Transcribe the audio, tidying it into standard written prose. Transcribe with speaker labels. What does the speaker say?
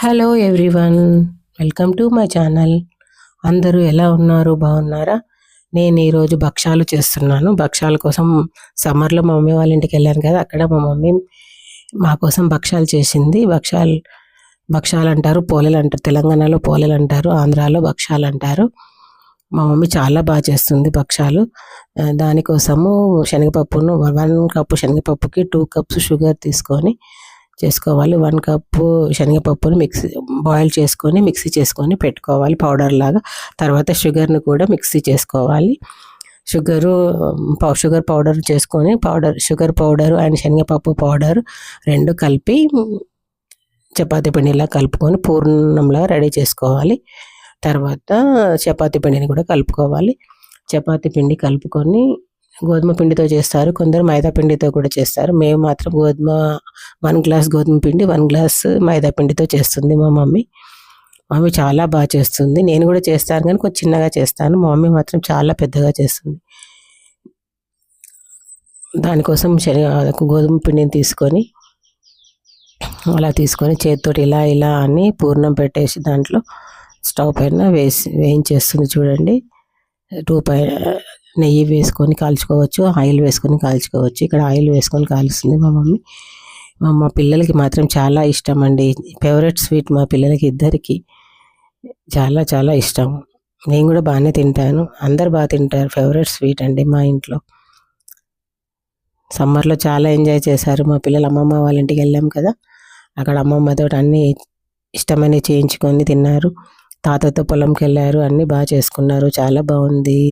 Speaker 1: Hello everyone, welcome to my channel. అందరూ ఎలా ఉన్నారు? బాగున్నారా? నేను ఈరోజు భక్షాలు చేస్తున్నాను. భక్షాల కోసం సమ్మర్లో మా మమ్మీ వాళ్ళ ఇంటికి వెళ్ళాను కదా, అక్కడ మా మమ్మీ మా కోసం భక్షాలు చేసింది. భక్షాలు అంటారు, పోలేలు అంటారు. తెలంగాణలో పోలేలు అంటారు, ఆంధ్రాలో భక్షాలు అంటారు. మా మమ్మీ చాలా బాగా చేస్తుంది భక్షాలు. దానికోసము శనగపప్పును 1 కప్పు శనగపప్పుకి 2 కప్స్ షుగర్ తీసుకొని చేసుకోవాలి. 1 కప్పు శనగపప్పును బాయిల్ చేసుకొని మిక్సీ చేసుకొని పెట్టుకోవాలి పౌడర్ లాగా. తర్వాత షుగర్ను కూడా మిక్సీ చేసుకోవాలి. షుగర్ పౌడర్ చేసుకొని షుగర్ పౌడర్ అండ్ శనగపప్పు పౌడర్ 2 కలిపి చపాతీ పిండిలా కలుపుకొని పూర్ణంలా రెడీ చేసుకోవాలి. తర్వాత చపాతీ పిండిని కూడా కలుపుకోవాలి. చపాతీ పిండి కలుపుకొని గోధుమ పిండితో చేస్తారు, కొందరు మైదా పిండితో కూడా చేస్తారు. మేము మాత్రం 1 గ్లాస్ గోధుమ పిండి 1 గ్లాస్ మైదా పిండితో చేస్తుంది మా మమ్మీ. మమ్మీ చాలా బాగా చేస్తుంది. నేను కూడా చేస్తాను కానీ కొంచెం చిన్నగా చేస్తాను. మా మమ్మీ మాత్రం చాలా పెద్దగా చేస్తుంది. దానికోసం గోధుమ పిండిని తీసుకొని చేతితోటి ఇలా అని పూర్ణం పెట్టేసి దాంట్లో స్టవ్ పైన వేయించేస్తుంది. చూడండి, నెయ్యి వేసుకొని కాల్చుకోవచ్చు, ఆయిల్ వేసుకొని కాల్చుకోవచ్చు. ఇక్కడ ఆయిల్ వేసుకొని కాలుస్తుంది మా మమ్మీ. మా పిల్లలకి మాత్రం చాలా ఇష్టం అండి. ఫేవరెట్ స్వీట్ మా పిల్లలకి ఇద్దరికి చాలా చాలా ఇష్టం. నేను కూడా బాగానే తింటాను, అందరు బాగా తింటారు. ఫేవరెట్ స్వీట్ అండి మా ఇంట్లో. సమ్మర్లో చాలా ఎంజాయ్ చేశారు మా పిల్లలు. అమ్మమ్మ వాళ్ళ ఇంటికి వెళ్ళాం కదా, అక్కడ అమ్మమ్మతో అన్నీ ఇష్టమైనవి చేయించుకొని తిన్నారు. తాతతో పొలంకి వెళ్ళారు, అన్నీ బాగా చేసుకున్నారు. చాలా బాగుంది.